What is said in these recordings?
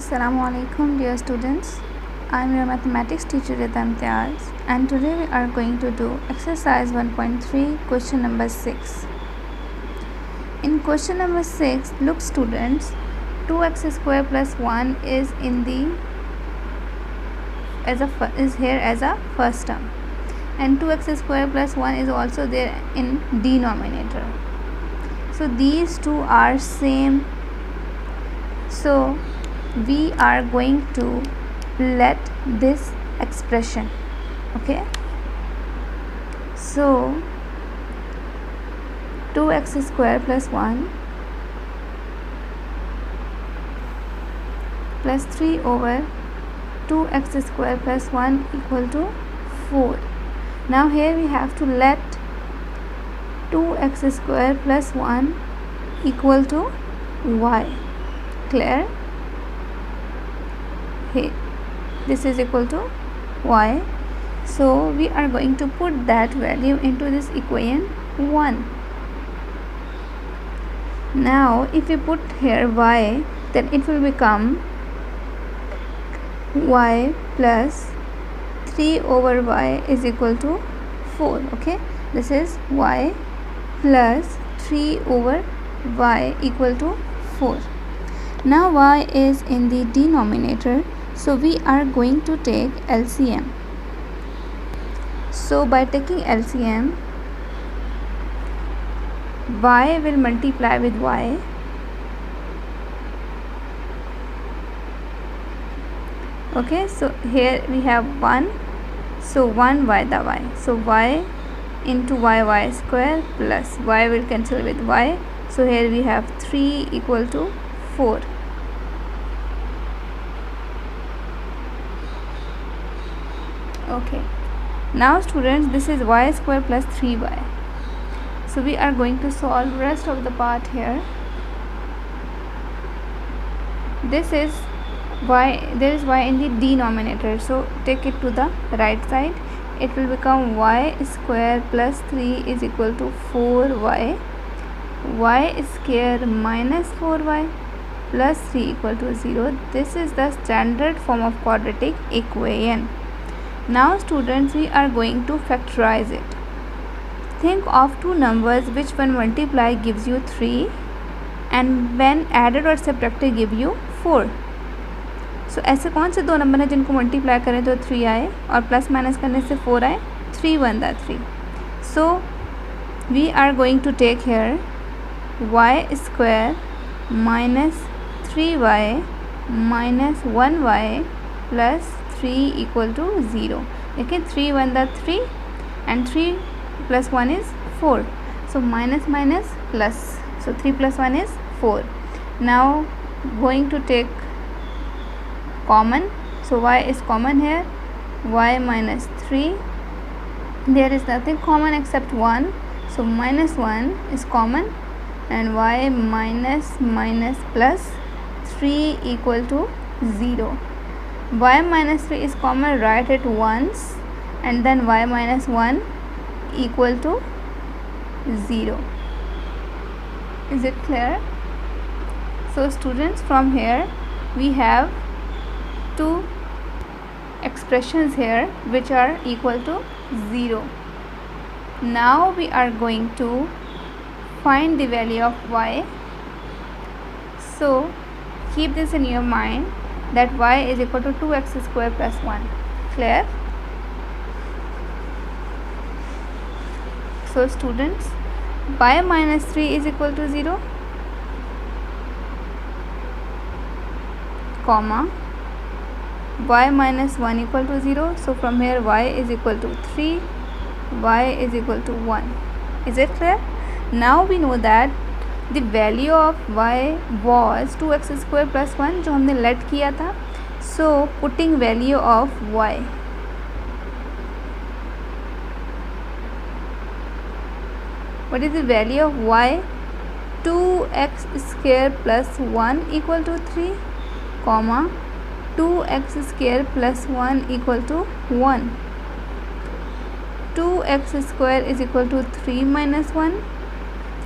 Assalamu alaikum dear students. I am your mathematics teacher Rita Imtiaz, and today we are going to do exercise 1.3 question number 6. In question number 6, look students, 2x square plus 1 is here as a first term, and 2x square plus 1 is also there in denominator. So these two are same. So we are going to let this expression, okay, so 2x square plus 1 plus 3 over 2x square plus 1 equal to 4. Now here we have to let 2x square plus 1 equal to y. Clear? Here this is equal to y, so we are going to put that value into this equation 1. Now if we put here y, then it will become y plus 3 over y is equal to 4. Okay, this is y plus 3 over y equal to 4. Now y is in the denominator, so we are going to take LCM. So by taking LCM, y will multiply with y, okay, so here we have 1, so 1 y the y, so y into y square plus y will cancel with y, so here we have 3 equal to 4. Okay, now students, this is y square plus 3y, so we are going to solve rest of the part here. This is y, there is y in the denominator, so take it to the right side. It will become y square plus 3 is equal to 4y, y square minus 4y plus 3 equal to 0. This is the standard form of quadratic equation. Now students, we are going to factorize it. Think of two numbers which when multiply gives you 3 and when added or subtracted give you 4. So ऐसे कौन से दो number हैं जिनको multiply करें तो 3 आए और प्लस माइनस करने से 4 आए? 3 1 दा 3. So we are going to take here y square minus 3y minus 1y plus 3 equal to 0. Okay, 3 1 the 3 and 3 plus 1 is 4. So minus minus plus. So 3 plus 1 is 4. Now going to take common. So y is common here. Y minus 3. There is nothing common except 1. So minus 1 is common. And y minus minus plus 3 equal to 0. Y minus 3 is common, write it once, and then y minus 1 equal to 0. Is it clear? So students, from here we have two expressions here which are equal to 0. Now we are going to find the value of y. So keep this in your mind that y is equal to 2x square plus 1. Clear? So students, y minus 3 is equal to 0, comma, y minus 1 equal to 0. So from here y is equal to 3, y is equal to 1. Is it clear? Now we know that the value of y was 2x square plus 1 जो हमने let किया था. So putting value of y, what is the value of y? 2x square plus 1 equal to 3, comma, 2x square plus 1 equal to 1. 2x square is equal to 3 minus 1.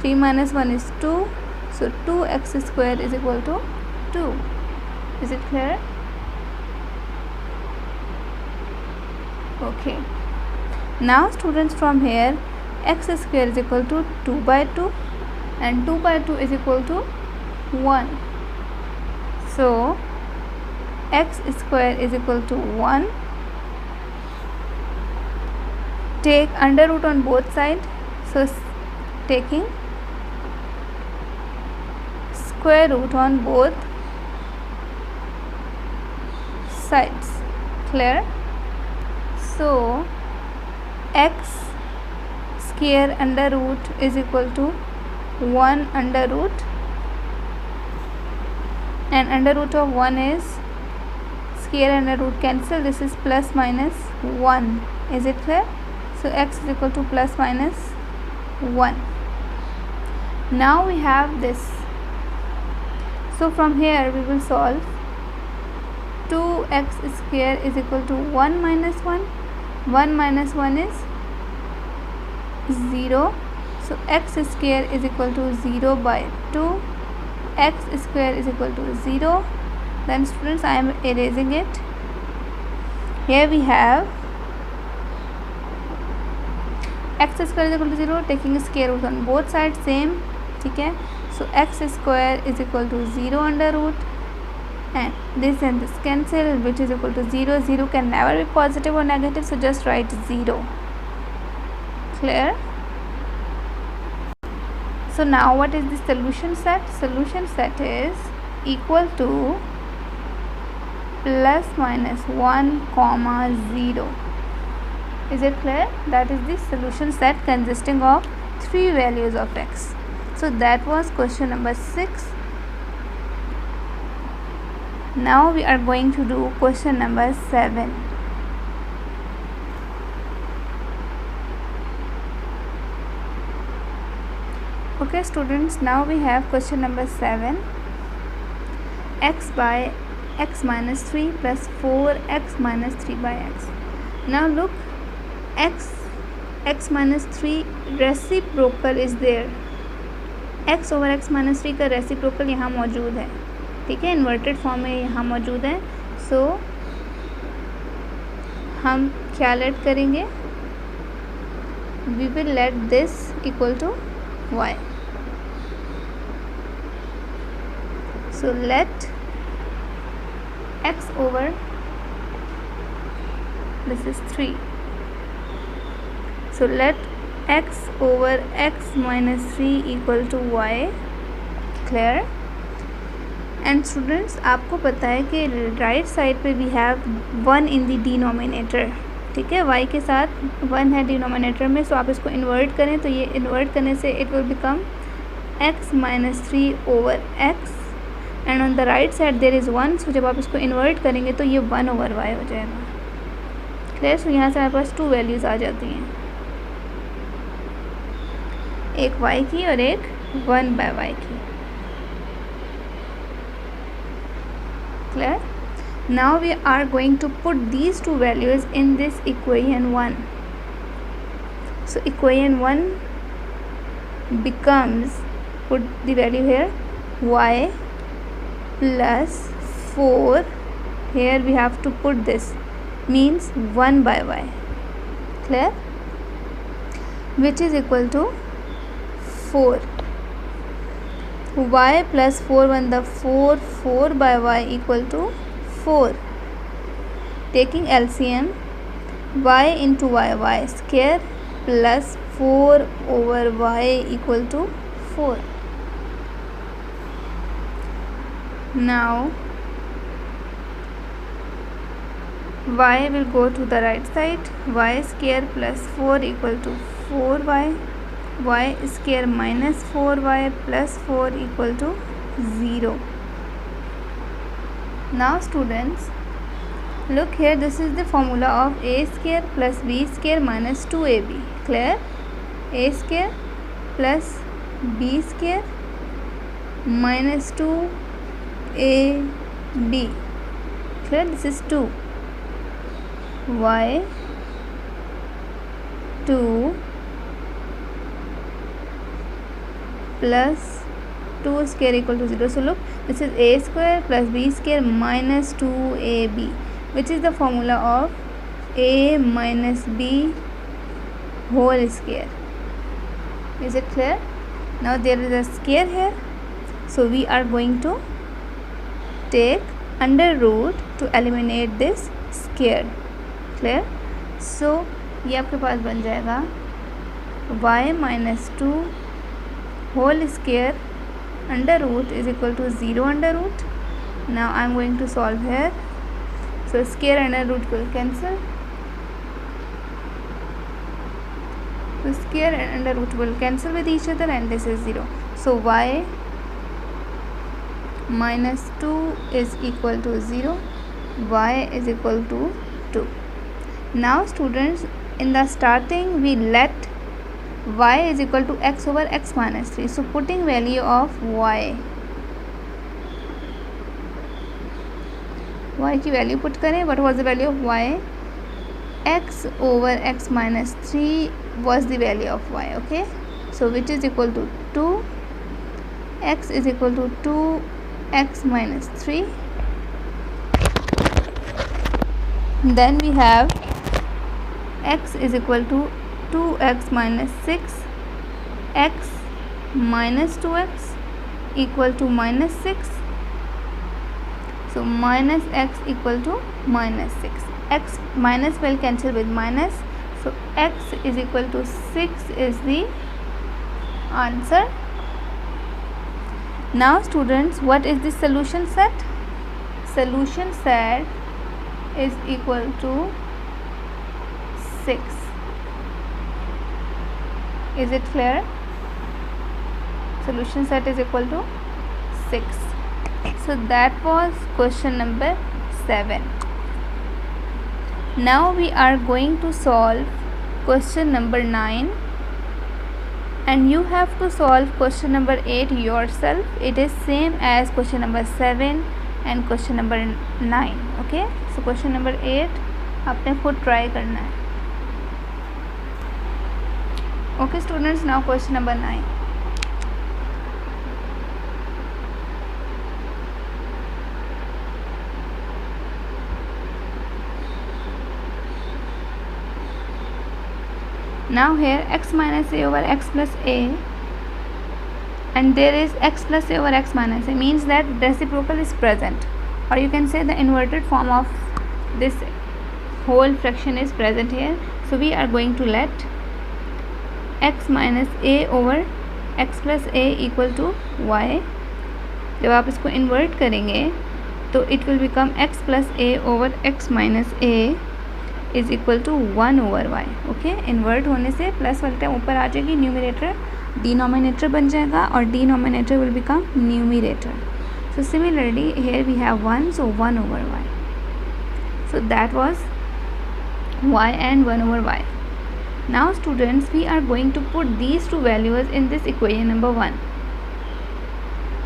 3 minus 1 is 2. So 2x square is equal to 2. Is it clear? Okay. Now students, from here x square is equal to 2 by 2 and 2 by 2 is equal to 1. So x square is equal to 1. Take under root on both sides. So taking square root on both sides. Clear? So x square under root is equal to 1 under root, and under root of 1 is square under root cancel. This is plus minus 1. Is it clear? So x is equal to plus minus 1. Now we have this. So from here we will solve. 2x square is equal to 1 minus 1. 1 minus 1 is 0. So x square is equal to 0 by 2. X square is equal to 0. Then students, I am erasing it. Here we have x square is equal to 0, taking square root on both sides, same. Okay, so x square is equal to 0 under root, and this cancel, which is equal to 0. 0 can never be positive or negative, so just write 0. Clear? So now what is the solution set? Solution set is equal to plus minus 1 comma 0. Is it clear? That is the solution set consisting of 3 values of x. So that was question number 6. Now we are going to do question number 7. Okay students, now we have question number 7. X by x minus 3 plus 4x minus 3 by x. Now look, x minus 3 reciprocal is there. x over x minus 3 का reciprocal यहाँ मौजूद है, ठीक है, inverted form में यहाँ मौजूद है. सो हम क्या लेट करेंगे? We will let this equal to y. So let x over, this is 3. So let x over x minus 3 equal to y. Clear? And students, आपको पता है कि राइट साइड पे we have 1 in the denominator. ठीक है, y के साथ 1 है डिनोमिनेटर में. सो आप इसको इन्वर्ट करें तो ये इन्वर्ट करने से it will become x minus 3 over x, and on the right side there is 1. So जब आप इसको इन्वर्ट करेंगे तो ये 1 ओवर y हो जाएगा. क्लियर? सो यहाँ से हमारे पास 2 वैल्यूज़ आ जाती हैं, एक y की और एक 1 बाय y की. Clear? Now we are going to put these two values in this equation 1. So equation 1 becomes, put the value here, y plus 4, here we have to put this, means 1 by y. Clear? Which is equal to 4. y plus 4 1 the 4, 4 by y equal to 4. Taking LCM, y into y square plus 4 over y equal to 4. Now y will go to the right side. Y square plus 4 equal to 4y. y square minus 4y plus 4 equal to 0. Now students, look here, this is the formula of a square plus b square minus 2ab. Clear? A square plus b square minus 2ab. Clear? This is 2. y 2 plus 2 square equal to 0. So look, this is a square plus b square minus 2ab, which is the formula of a minus b whole square. Is it clear? Now there is a square here, so we are going to take under root to eliminate this square. Clear? So ये आपके पास बन जाएगा y minus 2 whole square under root is equal to 0 under root. Now I am going to solve here. So square under root will cancel. So square and under root will cancel with each other, and this is 0. So y minus 2 is equal to 0. Y is equal to 2. Now students, in the starting we let y is equal to x over x minus 3. So putting value of y की value put करें. what was the value of y? x over x minus 3 was the value of y. Okay, so which is equal to 2. X is equal to 2 x minus 3. Then we have x is equal to 2x minus 6, x minus 2x equal to minus 6. So minus x equal to minus 6. X minus will cancel with minus. So x is equal to 6 is the answer. Now students, what is the solution set? Solution set is equal to 6. Is it clear? Solution set is equal to 6. So that was question number 7. Now we are going to solve question number 9, and you have to solve question number 8 yourself. It is same as question number 7 and question number 9. Okay, so question number 8 आपने खुद try करना है. Okay students, now question number 9. Now here x minus a over x plus a, and there is x plus a over x minus a, means that reciprocal is present, or you can say the inverted form of this whole fraction is present here. So we are going to let x minus a over x plus a equal to y. जब आप इसको invert करेंगे तो it will become x plus a over x minus a is equal to 1 over y. Okay, invert होने से plus वाली term ऊपर आ जाएगी, न्यूमिनेटर डिनोमिनेटर बन जाएगा और denominator will become numerator. So similarly here we have 1, so 1 over y. So that was y and 1 over y. Now students, we are going to put these two values in this equation number 1.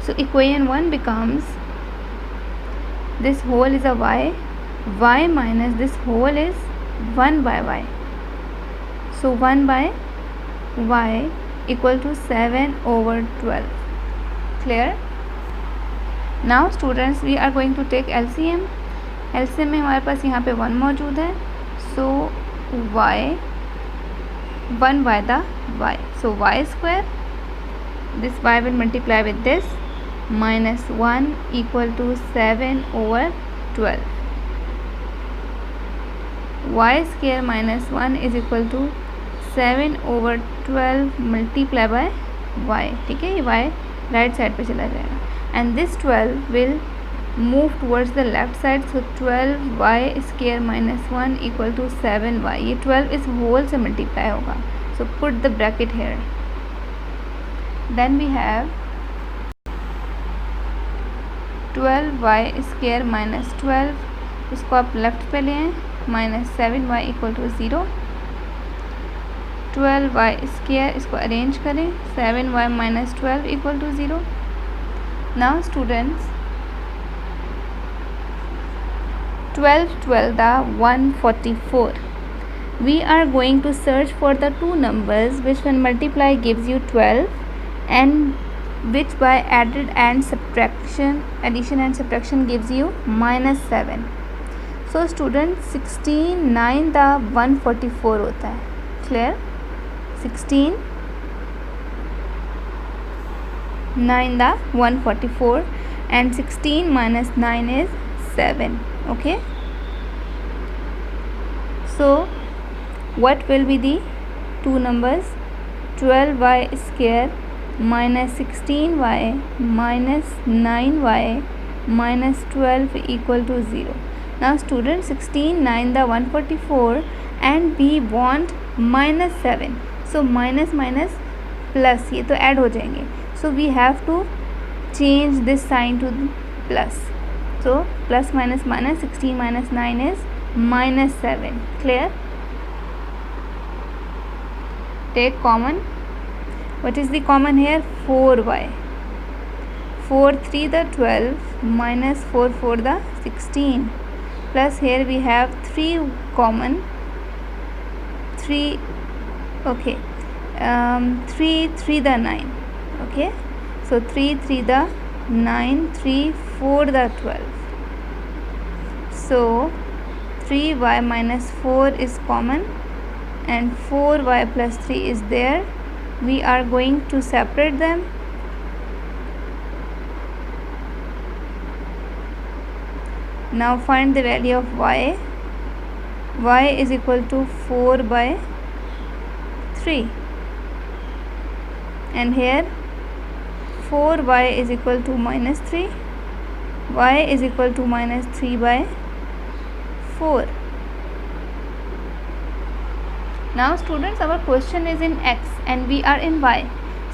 So equation 1 becomes, this whole is a y minus this whole is 1 by y. So 1 by y equal to 7 over 12. Clear? Now students, we are going to take LCM. LCM में हमारे पास यहाँ पे 1 मौजूद है. So y 1 by the y. So y square, this y will multiply with this, minus 1 equal to 7 over 12. Y square minus 1 is equal to 7 over 12 multiply by y. ठीक है, ये y right side पे चला जाएगा, and this 12 will move towards the left side. So 12y square minus 1 equal to 7y. ये 12 इस whole से multiply होगा. So put the bracket here. Then we have 12y square minus 12, इसको आप left पे लें, minus 7y equal to 0. 12y square, इसको arrange करें, 7y minus 12 equal to 0. Now students, 12 the 144. We are going to search for the two numbers which when multiply gives you 12 and which by addition and subtraction gives you -7. So student 16 9 दा 144 होता है. Clear? 16 9 दा 144 and 16 minus 9 is 7. Okay, so what will be the two numbers? 12y square minus 16y minus 9y minus 12 equal to 0. Now student 16 9 the 144 and we want -7. So minus minus plus, ये तो add हो जाएंगे. So we have to change this sign to plus. So plus minus minus, 16 minus 9 is -7. Clear? Take common. What is the common here? 4y. 4 3 the 12 minus 4 4 the 16 plus here we have 3 common. 3 okay, 3 3 the 9. Okay, so 3 3 the 9, 3 4 the 12. So 3y minus 4 is common and 4y plus 3 is there. We are going to separate them. Now find the value of y. Y is equal to 4 by 3 and here 4y is equal to -3. Y is equal to -3 by 4. Now students, our question is in x and we are in y,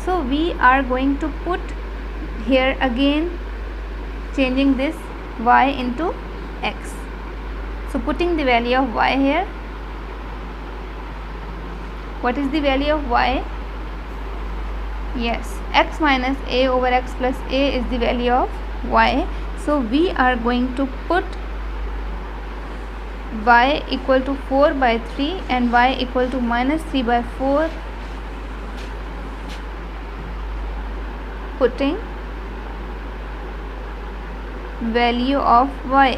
so we are going to put here again, changing this y into x. So putting the value of y here. What is the value of y? Yes, x minus a over x plus a is the value of y. So we are going to put y equal to 4 by 3 and y equal to -3 by 4, putting value of y.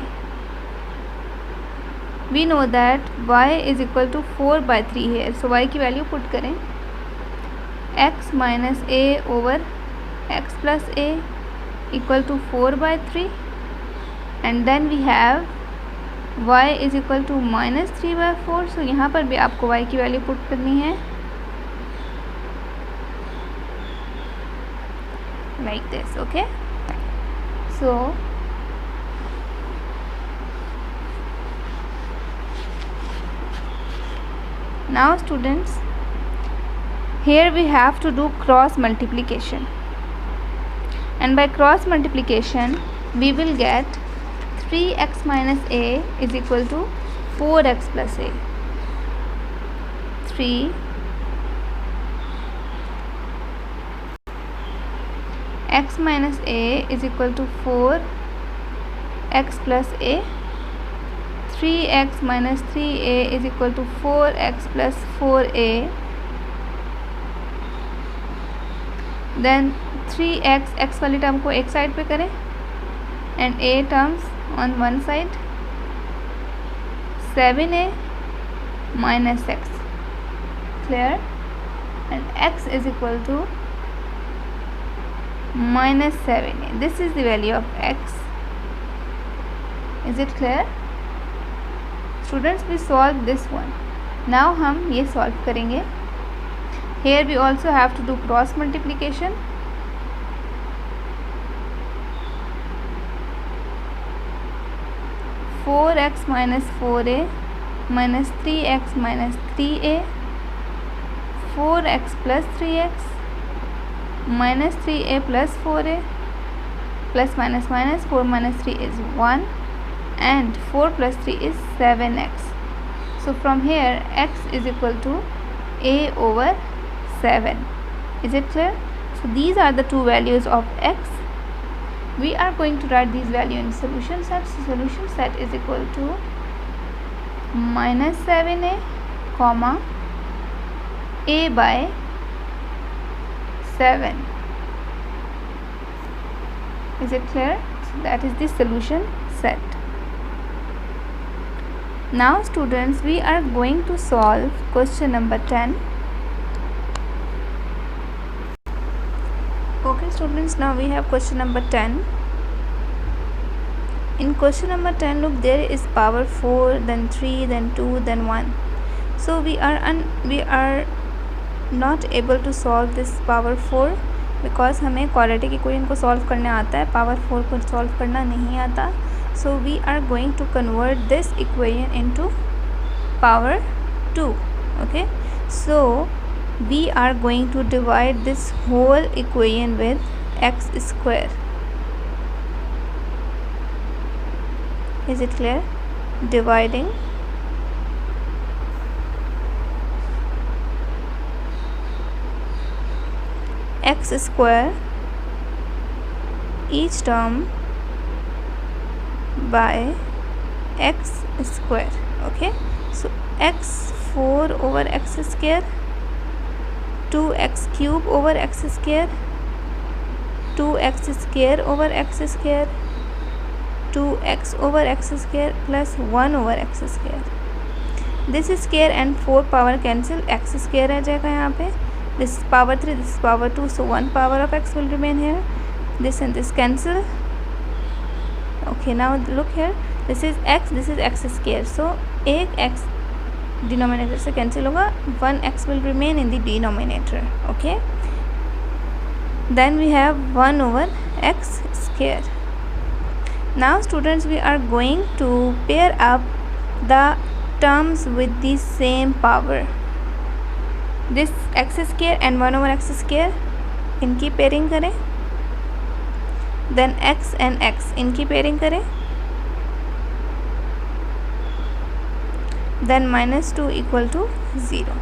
We know that y is equal to 4 by 3 here, so y की value put करें. x minus a over x plus a equal to 4 by 3 and then we have y is equal to -3 by 4. So यहाँ पर भी आपको y की value put करनी है like this. Okay, so now students, here we have to do cross multiplication, and by cross multiplication we will get 3x minus a is equal to 4x plus a. 3 x minus a is equal to 4x plus a. 3x minus 3a is equal to 4x plus 4a. Then 3x, x वाली term को एक side पे करें and a terms on one side. 7a minus x. Clear? And x is equal to -7a. This is the value of x. Is it clear? Students, we solve this one. Now हम ये solve करेंगे. Here we also have to do cross multiplication. 4x minus 4a minus 3x minus 3a. 4x plus 3x minus 3a plus 4a plus minus minus 4 minus 3 is 1 and 4 plus 3 is 7x. So from here x is equal to a over 7. Is it clear? So these are the two values of x. We are going to write these values in solution set. So solution set is equal to -7a comma a by 7 Is it clear? So that is the solution set. Now students, we are going to solve question number 10. Okay students, now we have question number 10. In question number 10, look, there is power 4, then 3, then 2, then 1. So we are not able to solve this power 4 because हमें quadratic equation को solve करना आता है, power 4 को solve करना नहीं आता. So we are going to convert this equation into power 2. Okay, so we are going to divide this whole equation with x square. Is it clear? Dividing x square each term by x square. Okay, so x 4 over x square, 2x cube over x square, 2x square over x square, 2x over x square plus 1 over x square. This is square and 4 power cancel, x square रह जाएगा यहाँ पे. This is power 3, this is power 2, so 1 power of x will remain here. This and this cancel. Okay, now look here, this is x square, so एक x denominator से cancel होगा, 1x will remain in the denominator. Okay, then we have 1 over x square. Now students, we are going to pair up the terms with the same power. This x square and 1 over x square, इनकी pairing करें. Then x and x, इनकी pairing करें. Then minus 2 equal to 0.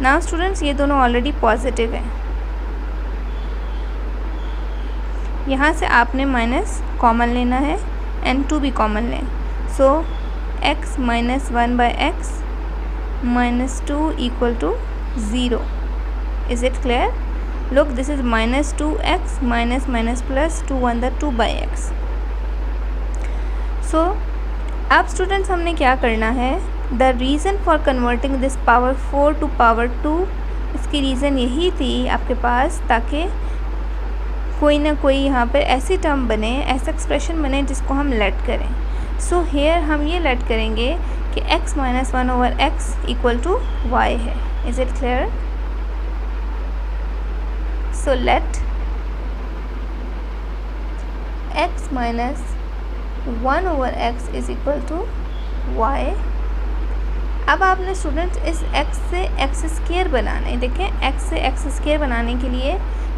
Now students, ये दोनों already positive हैं. यहाँ से आपने माइनस कॉमन लेना है एंड 2 भी कॉमन लें. सो x minus 1 by x minus 2 equal to 0. Is it clear? Look, this is minus 2x minus minus plus 2 1 the 2 by x. So अब स्टूडेंट्स हमने क्या करना है, the reason for converting this power 4 to power 2, इसकी reason यही थी आपके पास ताकि कोई ना कोई यहाँ पर ऐसी टर्म बने, ऐसा एक्सप्रेशन बने जिसको हम लेट करें. सो हेयर हम ये लेट करेंगे कि x minus 1 over x equal to y है. Is it clear? So let x minus 1 over x is equal to y. अब आपने स्टूडेंट्स इस x से x स्क्वायर बनाना है. देखें, x से x स्क्वायर बनाने के लिए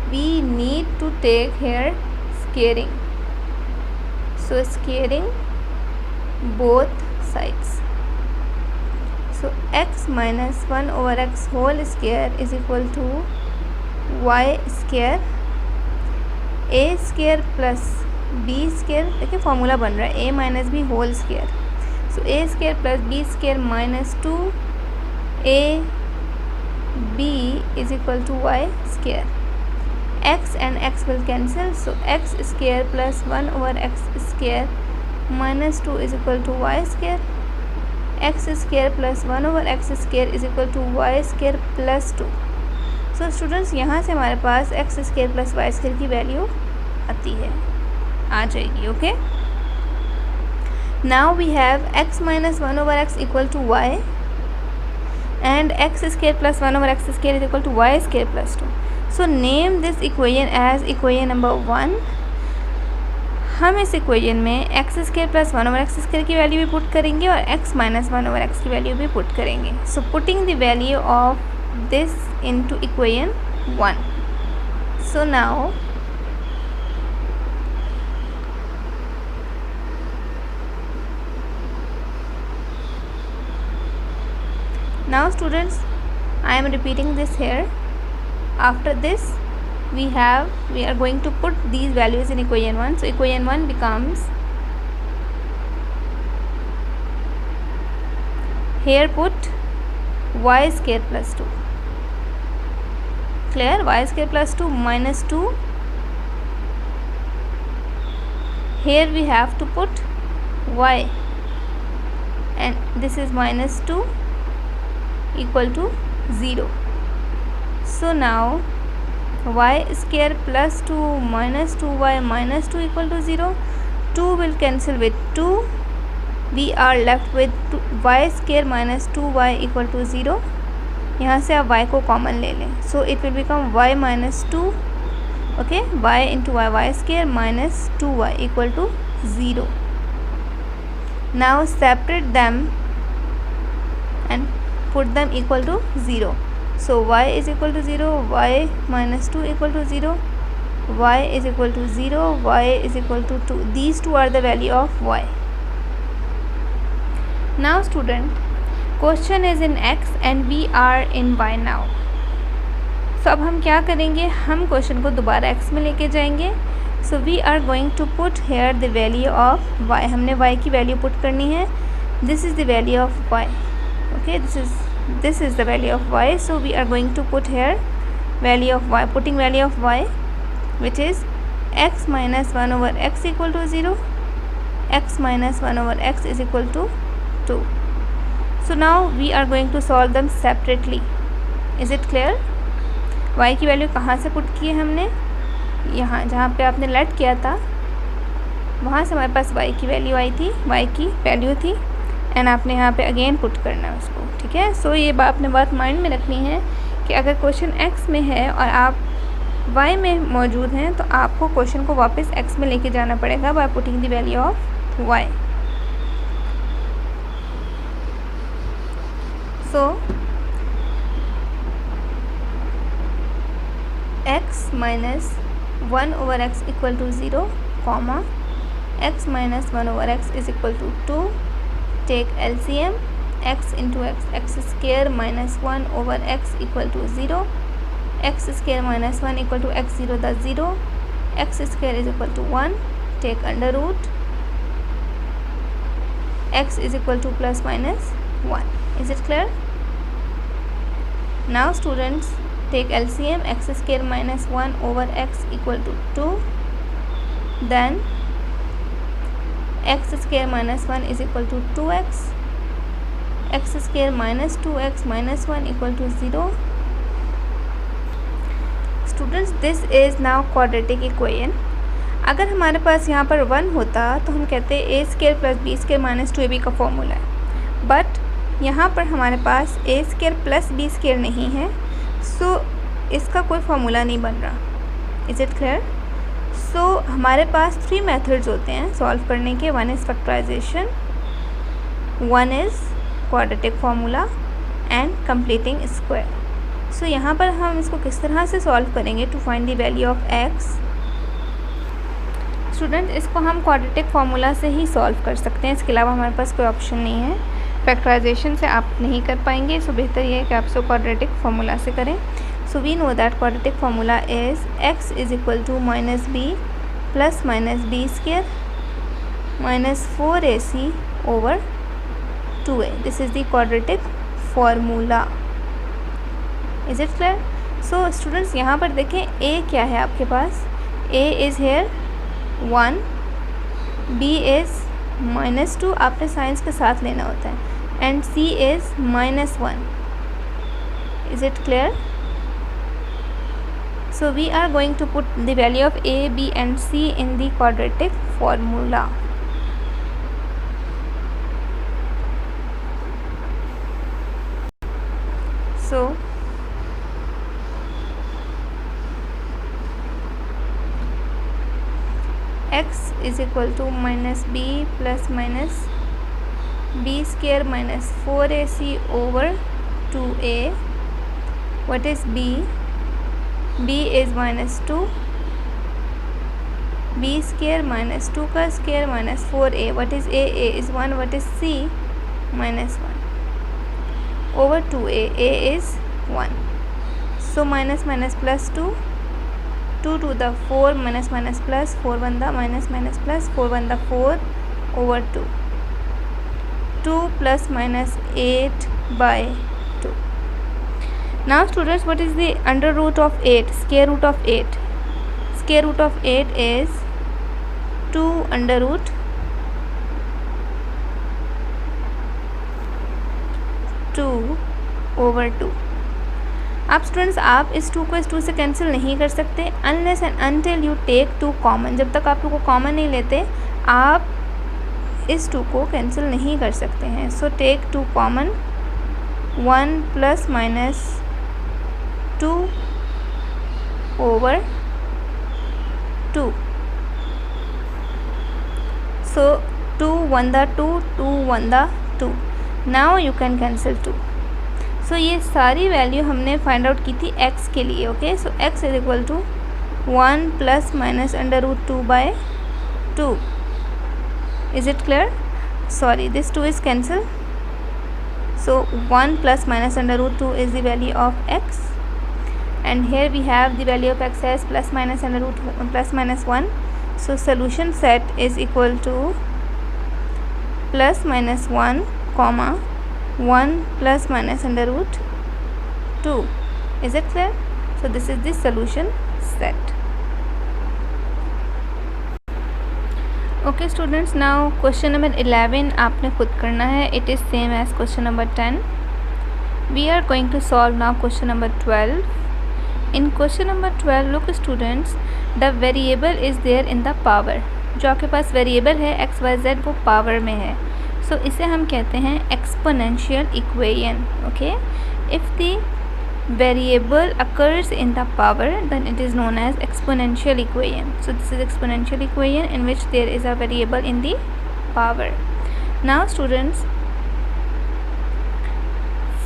we need to take here squaring. So squaring both sides. So x minus 1 over x whole square is equal to y square a square plus b square. देखिए formula बन रहा है a minus b whole square. So a square plus b square minus 2 a b is equal to y square. x and x will cancel, so x square plus 1 over x square minus 2 is equal to y square. x square plus 1 over x square is equal to y square plus 2. So students, यहाँ से हमारे पास x square plus y square की value आती है, आ जाएगी. Okay, now we have x minus 1 over x equal to y and x square plus 1 over x square is equal to y square plus 2. So name this equation as equation number 1. हम इस equation में x square plus 1 over x square की value भी put करेंगे और x minus 1 over x की value भी put करेंगे. So putting the value of this into equation 1. So now students, I am repeating this here. After this we are going to put these values in equation 1. So equation 1 becomes, here put y square plus 2. Clear? Y square plus 2 minus 2 here we have to put y, and this is -2 equal to 0. So now y square plus 2 minus 2y minus 2 equal to 0. 2 will cancel with 2. We are left with y square minus 2y equal to 0. यहाँ से आप y को common ले लें. So it will become y minus 2. Okay, y into y square minus 2y equal to 0. Now separate them and put them equal to 0. So y is equal to 0, y minus 2 equal to 0, y is equal to 0, y is equal to 2. These two are the value of y. Now student, question is in x and we are in y now. So अब हम क्या करेंगे, हम question को दोबारा x में लेके जाएंगे. So we are going to put here the value of y. हमने y की वैल्यू पुट करनी है. This is the value of y. Okay, this is the value of y. So we are going to put here value of y, putting value of y, which is x minus 1 over x equal to 0, x minus 1 over x is equal to 2. So now we are going to solve them separately. Is it clear? y की value कहाँ से put की है हमने, यहाँ जहाँ पे आपने लेट किया था वहाँ से हमारे पास y की वैल्यू आई थी, y की वैल्यू थी, एंड आपने यहाँ पे अगेन पुट करना है उसको. ठीक है. सो ये आपने बात माइंड में रखनी है कि अगर क्वेश्चन x में है और आप y में मौजूद हैं तो आपको क्वेश्चन को वापस x में लेके जाना पड़ेगा by putting the value of y. So x minus 1 over x equal to 0, comma x minus 1 over x is equal to 2. Take LCM. X into x, x square minus 1 over x equal to 0. X square minus 1 equal to x 0, the 0. X square is equal to 1. Take under root. X is equal to plus minus 1. Is it clear? Now students, take LCM. X square minus 1 over x equal to 2. Then x square minus 1 is equal to 2x. X square minus 2x minus 1 equal to 0. Students, this is now quadratic equation. अगर हमारे पास यहाँ पर 1 होता तो हम कहते a square plus b square minus 2ab का formula है, बट यहाँ पर हमारे पास a square plus b square नहीं है, सो इसका कोई फार्मूला नहीं बन रहा. Is it clear? सो हमारे पास 3 मेथड्स होते हैं सॉल्व करने के. 1 is factorization, 1 is quadratic formula and completing square. So यहाँ पर हम इसको किस तरह से सॉल्व करेंगे to find the value of x. Student, इसको हम क्वाड्रेटिक फार्मूला से ही सॉल्व कर सकते हैं, इसके अलावा हमारे पास कोई ऑप्शन नहीं है. फैक्टराइजेशन से आप नहीं कर पाएंगे, सो बेहतर ये है कि आप इसको क्वाड्रेटिक फार्मूला से करें. So we know that quadratic formula is x is equal to minus b plus minus b square minus 4ac over 2a. This is the quadratic formula. Is it clear? So students, यहाँ पर देखें a क्या है आपके पास. a is here 1, b is -2, आपने साइंस के साथ लेना होता है, and c is -1. Is it clear? So we are going to put the value of a, b and c in the quadratic formula. So x is equal to minus b plus minus b square minus 4ac over 2a. What is b? b is -2, b square minus 2 का square minus 4a. what is a is 1, what is c -1 over 2a. a is 1, so minus minus plus 2, 2 to the 4 minus minus plus 4 1 the minus minus plus 4 1 the 4 over 2, 2 plus minus 8 by 2. Now students, what is the under root of 8? Square root of 8. Square root of 8 is 2 under root 2 over 2। अब students आप इस 2 को इस 2 से cancel नहीं कर सकते unless and until you take 2 common. जब तक आप 2 को कॉमन नहीं लेते आप इस 2 को कैंसिल नहीं कर सकते हैं। So take 2 common, 1 plus minus 2 over 2। So 2 1 दा 2, 2 1 दा 2। Now you can cancel 2। सो ये सारी वैल्यू हमने फाइंड आउट की थी x के लिए। Okay, so x is equal to 1 plus minus under root 2 by 2। Is it clear? Sorry, this 2 is cancel. So 1 plus minus under root 2 is the value of x, and here we have the value of x as plus minus under root plus minus 1. So solution set is equal to plus minus 1 comma 1 plus minus under root 2. Is it clear? So this is the solution set. Okay students, now question number 11 आपने खुद करना है. It is same as question number 10. We are going to solve now question number 12. In question number 12 look students, the variable is there in the power. जो आपके पास variable है x y z वो power में है. सो इसे हम कहते हैं exponential equation. Okay, if the variable occurs in the power then it is known as exponential equation. So this is exponential equation in which there is a variable in the power. Now students,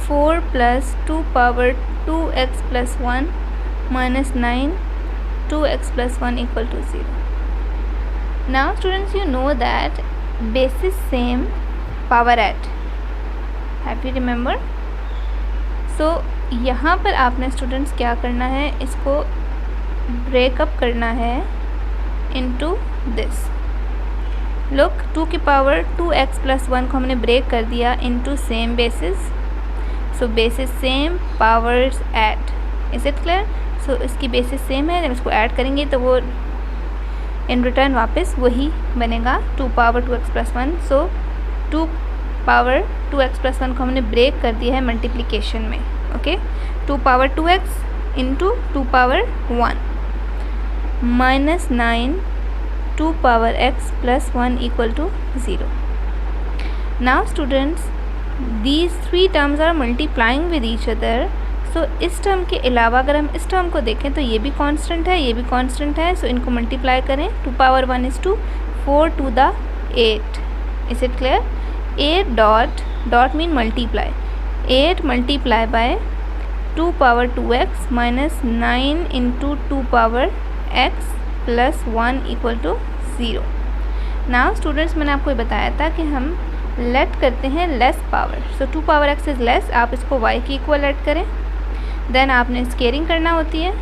4 plus 2 power 2x plus 1 minus 9 2x plus 1 equal to 0. Now students, you know that basis same, power at. Have you remember? So यहाँ पर आपने students क्या करना है, इसको breakup करना है into this. Look, 2 की पावर 2x प्लस 1 को हमने ब्रेक कर दिया into same basis. So basis same, powers add. Is it clear? So इसकी बेसिस सेम है, जब इसको ऐड करेंगे तो वो इन रिटर्न वापस वही बनेगा 2 पावर 2x प्लस 1. सो 2 पावर 2x प्लस 1 को हमने ब्रेक कर दिया है मल्टीप्लिकेशन में. Okay, 2 power 2x into 2 power 1 minus 9 2 power x plus 1 equal to 0. Now students, these 3 terms are multiplying with each other. So इस टर्म के अलावा अगर हम इस टर्म को देखें तो ये भी कांस्टेंट है, ये भी कांस्टेंट है. सो इनको मल्टीप्लाई करें. 2 power 1 is 2, 4 to the 8. Is it clear? 8 dot mean multiply. 8 multiply by 2 power 2x minus 9 into 2 power x plus 1 equal to 0. Now students, मैंने आपको बताया था कि हम लेट करते हैं less power. So 2 power x is less, आप इसको y की इक्वल लेट करें. देन आपने स्केयरिंग करना होती है.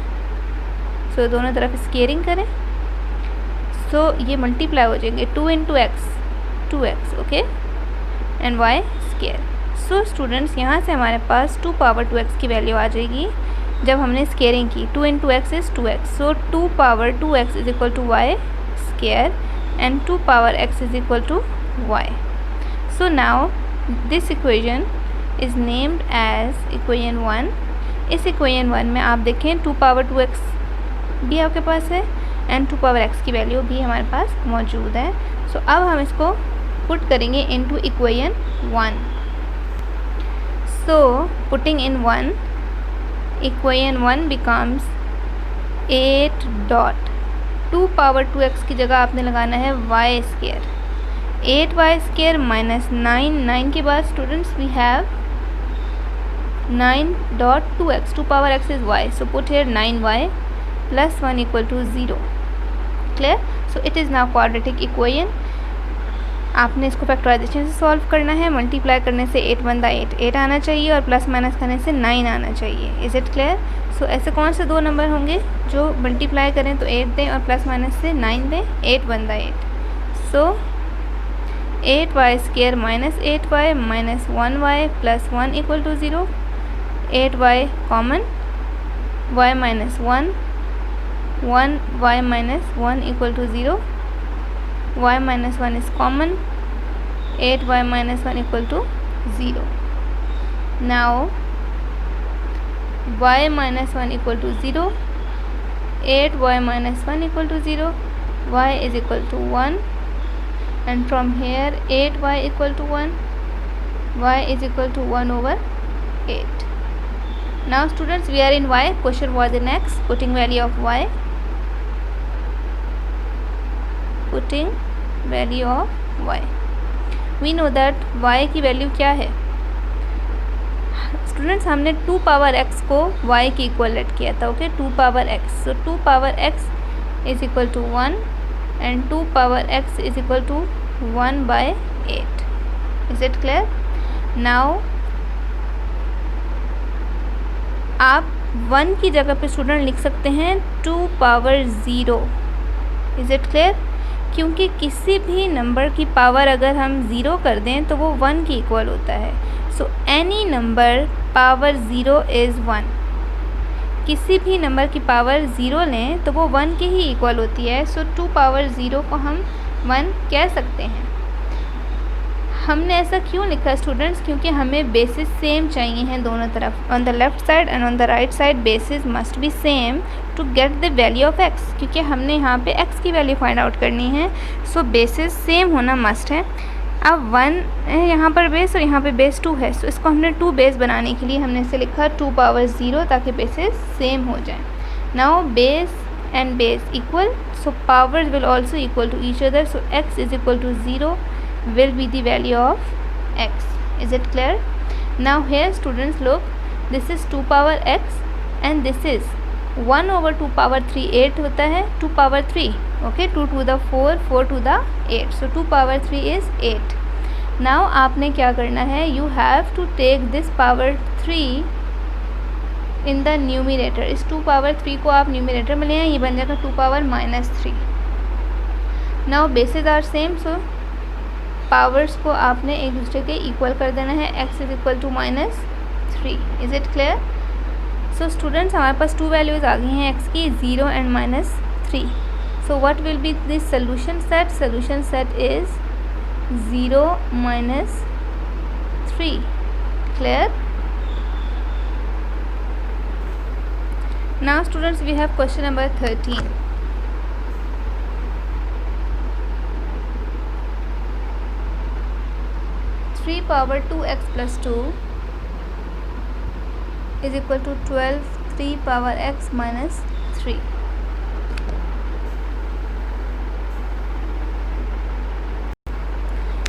सो दोनों तरफ स्केयरिंग करें. सो ये मल्टीप्लाई हो जाएंगे 2 into x 2x. Okay, and y square. So students, यहाँ से हमारे पास 2 पावर 2x की वैल्यू आ जाएगी जब हमने स्केयरिंग की. 2 into x is 2x. So 2 power 2x is equal to y square and 2 power x is equal to y. So now this equation is named as equation 1. इस equation 1 में आप देखें 2 power 2x भी आपके पास है and 2 power x की value भी हमारे पास मौजूद है. सो अब हम इसको पुट करेंगे into equation 1. So putting in 1, equation 1 becomes 8 dot 2 power 2x की जगह आपने लगाना है y square. 8y square minus 9 के बाद students we have 9 dot 2x. 2 power x is y. So put here 9y plus 1 equal to 0. Clear? So it is now quadratic equation. आपने इसको factorisation से सॉल्व करना है. मल्टीप्लाई करने से 8 1 8 आना चाहिए और प्लस माइनस करने से 9 आना चाहिए. Is it clear? सो ऐसे कौन से 2 नंबर होंगे जो मल्टीप्लाई करें तो 8 दें और प्लस माइनस से 9 दें? 8 1 8. So 8y square minus 8y minus 1y plus 1 equal to 0. 8y common, y minus 1 1y minus 1 equal to 0. y minus 1 is common, 8y minus 1 equal to 0. Now y minus 1 equal to 0, 8y minus 1 equal to 0, y is equal to 1, and from here 8y equal to 1, y is equal to 1 over 8. Now students, we are in y, question was in x, putting value of y, putting value of y. We know that y की value क्या है students, हमने 2 power x को y की equal let किया था, okay, 2 power x, so 2 power x is equal to 1 and 2 power x is equal to 1 by 8. Is it clear? Now आप 1 की जगह पे स्टूडेंट लिख सकते हैं 2 पावर 0. Is it clear? क्योंकि किसी भी नंबर की पावर अगर हम 0 कर दें तो वो 1 की इक्वल होता है. So any number power 0 is 1. किसी भी नंबर की पावर 0 लें तो वो 1 के ही इक्वल होती है. सो 2 पावर 0 को हम 1 कह सकते हैं. हमने ऐसा क्यों लिखा स्टूडेंट्स? क्योंकि हमें बेसिस सेम चाहिए हैं दोनों तरफ. On the left side and on the right side basis must be same to get the value of x, क्योंकि हमने यहाँ पे x की वैल्यू फाइंड आउट करनी है. सो बेसिस सेम होना मस्ट है. अब 1 है यहाँ पर बेस और यहाँ पे बेस 2 है. सो इसको हमने 2 बेस बनाने के लिए हमने इसे लिखा 2 पावर 0 ताकि बेसिस सेम हो जाए. Now base and base equal, so powers will also equal to each other. So x is equal to 0 will be the value of x. Is it clear? Now here students look, this is 2 power x and this is 1 over 2 power 3, 8 होता है 2 power 3, okay, 2 to the 4, 4 to the 8, so 2 power 3 is 8. Now आपने क्या करना है, you have to take this power 3 in the numerator. इस 2 power 3 को आप numerator में ले आए, ये बन जाएगा 2 power minus 3. Now bases are same, so powers को आपने एक दूसरे के इक्वल कर देना है. x is equal to -3. Is it clear? So students, हमारे पास 2 वैल्यूज़ आ गई हैं x की, 0 and -3. So what will be this solution set? Solution set is 0 -3. Clear? Now students, we have question number 13. 3 power 2x plus 2 is equal to 12 3 power x minus 3.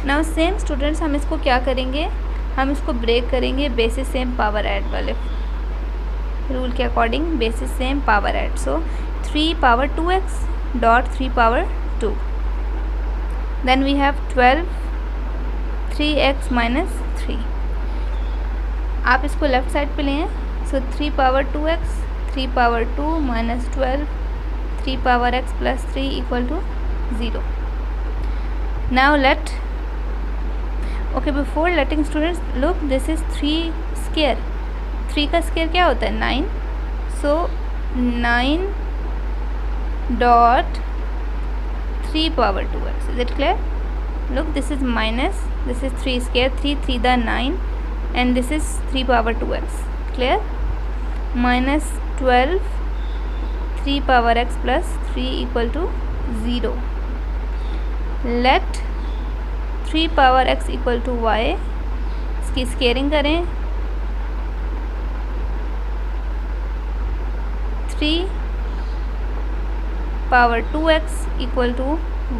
Now same students, हम इसको क्या करेंगे, हम इसको break करेंगे basis same power add वाले rule के according. Basis same power add, so 3 power 2x dot 3 power 2. Then we have 12 3x minus 3. आप इसको लेफ़्ट साइड पे लें. सो 3 power 2x 3 power 2 minus 12 3 power x plus 3 equal to 0. Now let, okay, before letting students look, this is 3 square. 3 का square क्या होता है? 9. सो 9 dot 3 power 2x. Is it clear? Look, this is minus, this is 3 square, 3 3 the 9, and this is 3 power 2x. Clear? Minus 12 3 power x plus 3 equal to 0. Let 3 power x equal to y. इसकी squaring करें. 3 power 2x equal to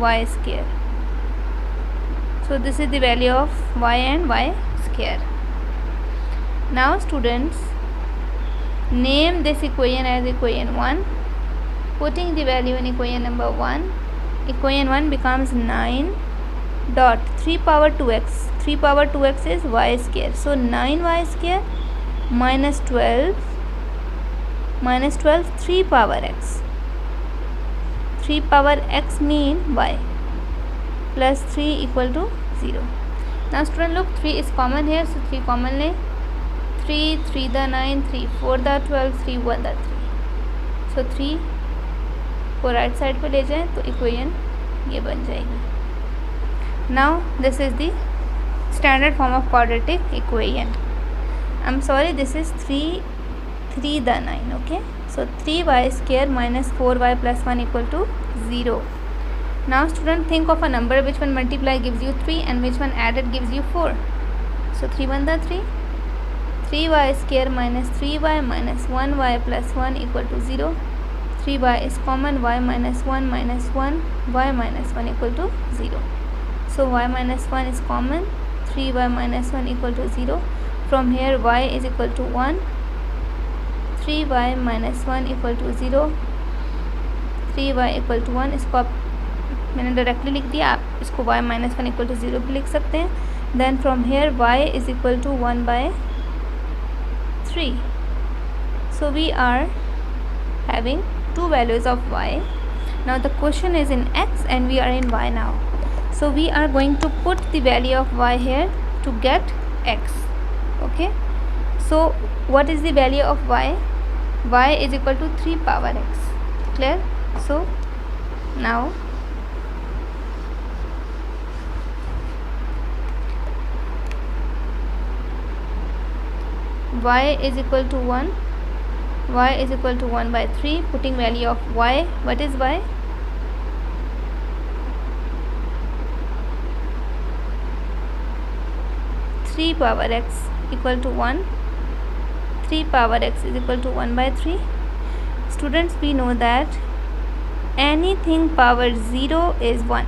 y square. So this is the value of y and y square. Now students, name this equation as equation 1. Putting the value in equation number 1, equation 1 becomes 9 dot 3 power 2x. 3 power 2x is y square. So 9y square minus 12 3 power x. 3 power x mean y plus 3 equal to 0. Now student look, 3 is common here, so 3 common ले. 3 3 the 9, 3 4 the 12, 3 1 the 3. So 3 को right side पे ले जाएं तो equation ये बन जाएगी. Now this is the standard form of quadratic equation. I'm sorry, this is 3 the 9. Okay, so 3y square minus 4y plus 1 equal to 0. Now student, think of a number which one multiply gives you 3 and which one added gives you 4. So 3 1 the 3. 3y square minus 3y minus 1y plus 1 equal to 0. 3y is common, y minus 1 minus 1, y minus 1 equal to 0. So y minus 1 is common, 3y minus 1 equal to 0. From here y is equal to 1, 3y minus 1 equal to 0, 3y equal to 1. इसको आप मैंने directly लिख दिया, आप इसको y minus 1 equal to 0 भी लिख सकते हैं. Then from here y is equal to 1/3. So we are having two values of y. Now the question is in x and we are in y now. So we are going to put the value of y here to get x. Okay, so what is the value of y? Y is equal to 3 power x. Clear? So now y is equal to 1. Y is equal to 1/3. Putting value of y. What is y? Three power x equal to 1. 3 power x is equal to 1/3. Students, we know that anything power 0 is 1.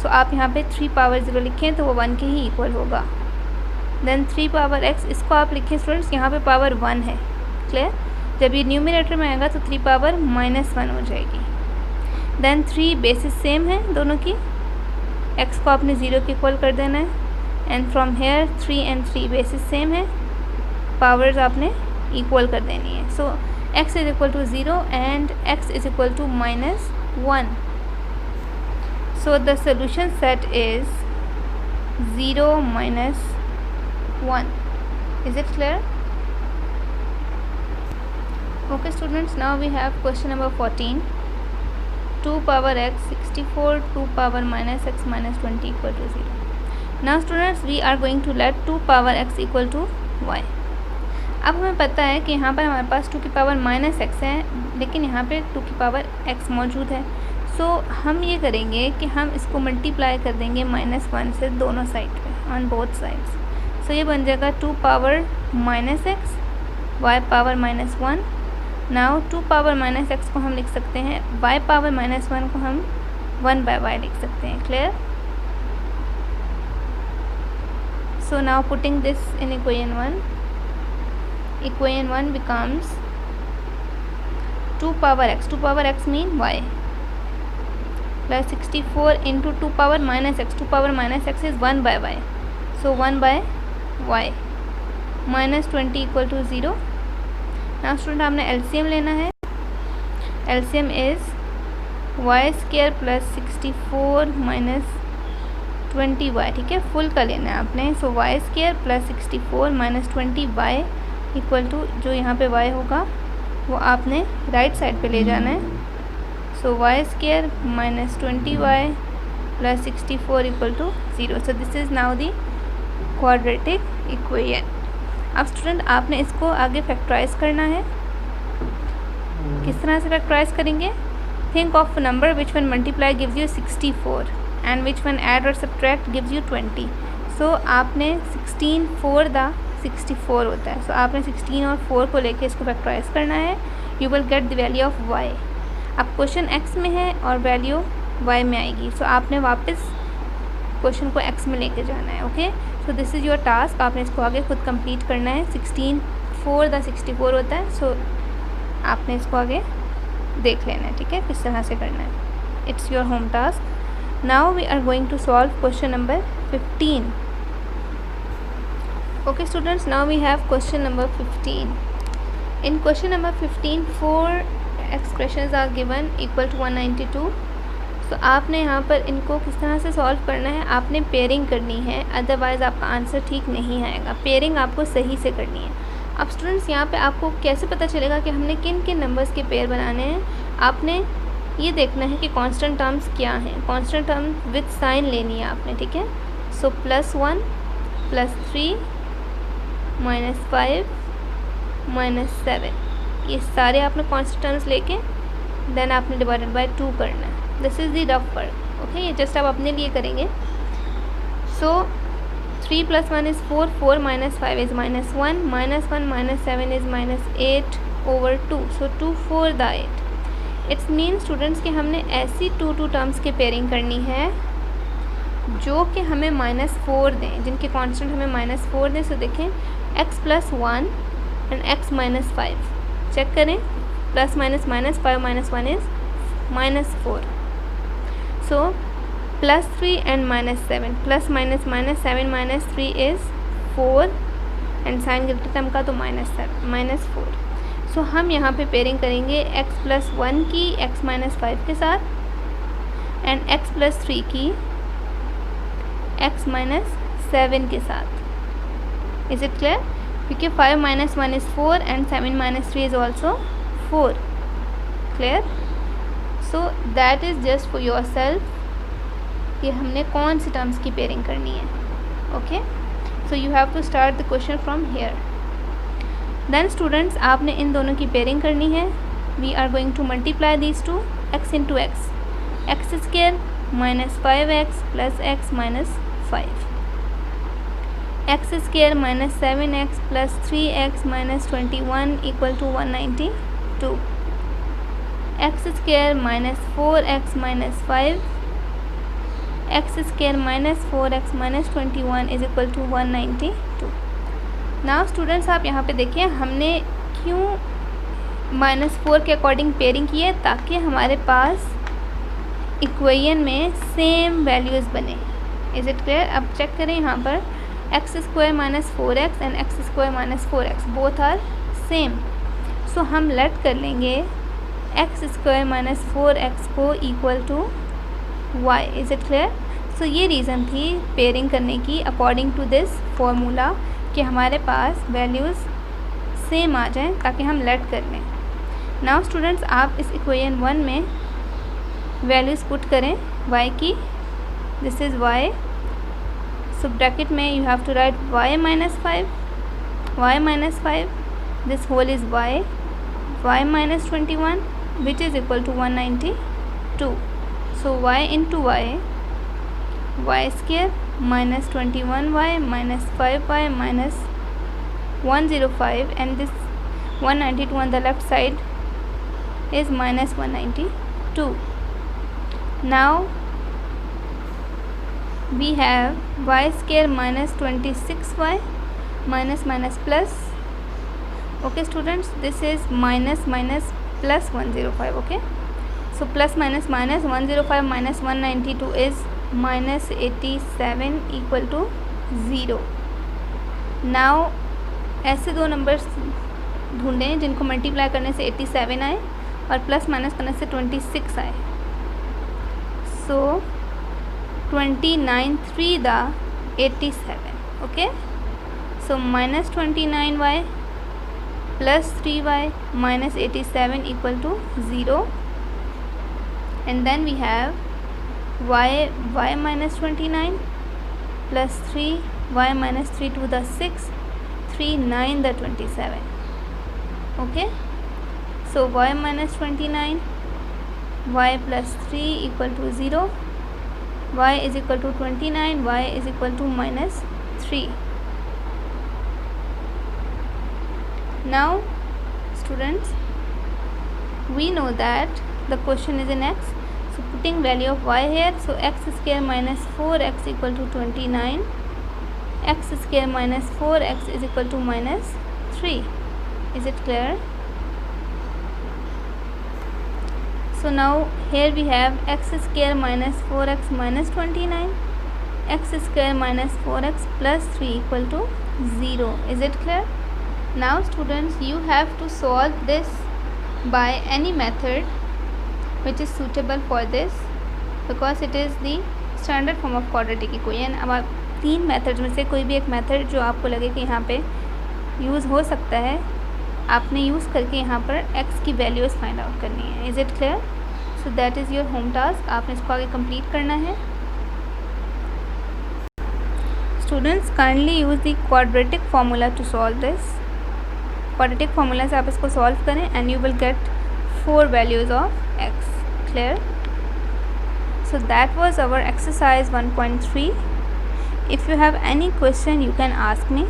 So आप यहाँ पे 3 power 0 लिखें तो वो 1 के ही equal होगा. Then 3 power x, इसको आप लिखें स्टूडेंट्स, यहाँ पे पावर 1 है. क्लियर? जब ये न्यूमिनेटर में आएगा तो 3 पावर -1 हो जाएगी. देन 3 बेसिस सेम है दोनों की, x को आपने 0 के इक्वल कर देना है. And from here 3 and 3 basis same है, पावर्स आपने इक्वल कर देनी है. So x is equal to 0 and x is equal to -1. So the solution set is 0 -1. Is it clear? Okay students, now we have question number 14. 2 power x 64, 2 power minus x minus 20 equal to 0. Now students, we are going to let 2 power x equal to y. अब हमें पता है कि यहाँ पर हमारे पास 2 की पावर -x है, लेकिन यहाँ पे 2 की पावर x मौजूद है. सो हम ये करेंगे कि हम इसको मल्टीप्लाई कर देंगे -1 से दोनों साइड पे, ऑन बोथ साइड्स. सो ये बन जाएगा 2 power -x, y power -1. Now 2 power -x को हम लिख सकते हैं, y पावर -1 को हम 1/y लिख सकते हैं. Clear? So now putting this in equation 1 becomes 2 power x. 2 power x mean y plus 64 into 2 power -x. 2 power -x is 1/y. So 1/y minus 20 equal to 0. Now student, हमने LCM लेना है. LCM is y square plus 64 minus 20y. ठीक है, full का लेना है आपने. सो y square plus 64 minus 20y equal to, जो यहाँ पे y होगा वो आपने राइट साइड पे ले जाना है. सो y square minus 20y plus 64 equal to 0. So this is now the quadratic equation. अब स्टूडेंट, आपने इसको आगे फैक्टराइज करना है. किस तरह से फैक्टराइज करेंगे? Think of number which one multiply gives you 64 and which one add और सब्ट्रैक्ट गिव्स यू 20. सो आपने 16 4 द 64 होता है. सो आपने 16 और 4 को लेके इसको फैक्टराइज करना है. You will gate the value of y. अब क्वेश्चन x में है और वैल्यू y में आएगी. सो आपने वापस क्वेश्चन को x में लेके जाना है. Okay, so this is your task. आपने इसको आगे खुद कंप्लीट करना है. 16 4 द 64 होता है. सो आपने इसको आगे देख लेना है. ठीक है, किस तरह से करना है. It's your home task. Now we are going to solve question number 15. Okay students, now we have question number 15. In question number 15, 4 expressions are given equal to 192. So आपने यहाँ पर इनको किस तरह से सॉल्व करना है? आपने पेयरिंग करनी है, अदरवाइज़ आपका आंसर ठीक नहीं आएगा. पेयरिंग आपको सही से करनी है. अब स्टूडेंट्स, यहाँ पे आपको कैसे पता चलेगा कि हमने किन किन नंबर्स के पेयर बनाने हैं? आपने ये देखना है कि कांस्टेंट टर्म्स क्या हैं। कांस्टेंट टर्म विद साइन लेनी है आपने, ठीक है। सो +1 +3 -5 -7, ये सारे आपने कांस्टेंट टर्म्स लेके देन आपने डिवाइडेड बाय 2 करना है। This is the rough work, okay. ये जस्ट आप अपने लिए करेंगे। सो 3 + 1 is 4, 4 - 5 is -1, -1 - 7 is -8/2, so 2 4 the 8। It's mean students कि हमने ऐसी 2 टर्म्स की पेयरिंग करनी है जो कि हमें -4 दें, जिनके कांस्टेंट हमें -4 दें। सो देखें x + 1 एंड x - 5, चेक करें, +- -5 -1 is -4, so +3 and -7, +- -7 -3 is 4 and sign greater term का तो -4। सो हम यहाँ पे पेयरिंग करेंगे x + 1 की x - 5 के साथ एंड x + 3 की x - 7 के साथ। Is it clear? क्योंकि 5 - 1 is 4 and 7 - 3 is also 4। Clear? So that is just for yourself कि हमने कौन सी टर्म्स की पेयरिंग करनी है, okay. So you have to start the question from here. Then students आपने इन दोनों की पेयरिंग करनी है। We are going to multiply these two, x × x, x² - 5x + x - 5, x² - 7x + 3x - 21 = 192, x² - 4x - 5, x² - 4x - 21 = 192। Now students आप यहाँ पे देखिए हमने क्यों -4 के अकॉर्डिंग पेयरिंग की है, ताकि हमारे पास इक्वेशन में सेम वैल्यूज़ बने। Is it clear? अब चेक करें यहाँ पर x² - 4x and x² - 4x both are same. So हम लेट कर लेंगे x² - 4x को equal to y। Is it clear? So ये रीज़न थी पेयरिंग करने की अकॉर्डिंग टू दिस फॉर्मूला कि हमारे पास वैल्यूज़ सेम आ जाएं ताकि हम लेट कर लें। नाउ स्टूडेंट्स आप इस इक्वेशन 1 में वैल्यूज़ पुट करें y की। This is y, so bracket में you have to write y - 5, this whole is y - 21 which is equal to 192। So y × y, y² - 21y - 5y - 105, and this 192 on the left side is -192. Now we have y² - 26y minus plus. Okay students, this is minus plus 105. Okay, so plus minus 105 minus 192 is -87 equal to 0. Now ऐसे दो numbers ढूंढें जिनको multiply करने से 87 आए और plus minus करने से 26 आए। सो 29 3 the 87, okay. So -29y plus 3y minus 87 equal to 0, and then we have y minus 29 plus 3y minus 3 to the 6, 3 9 the 27. Okay, so y minus 29, y plus 3 equal to 0, y is equal to 29, y is equal to -3. Now students, we know that the question is in x, so putting value of y here, so x square minus 4x equal to 29, x square minus 4x is equal to -3. Is it clear? So now here we have x square minus 4x minus 29, x square minus 4x plus 3 equal to 0. Is it clear? Now students, you have to solve this by any method which is suitable for this, because it is the standard form of quadratic equation. अब आप तीन methods में से कोई भी एक method जो आपको लगे कि यहाँ पे यूज़ हो सकता है, आपने यूज़ करके यहाँ पर x की वैल्यूज़ फाइंड आउट करनी है. Is it clear? So that is your home task, आपने इसको आगे कंप्लीट करना है। Students kindly use the quadratic formula to solve this. Quadratic formula से आप इसको सॉल्व करें and you will get 4 values of x। Clear? So that was our exercise 1.3. If you have any question you can ask me.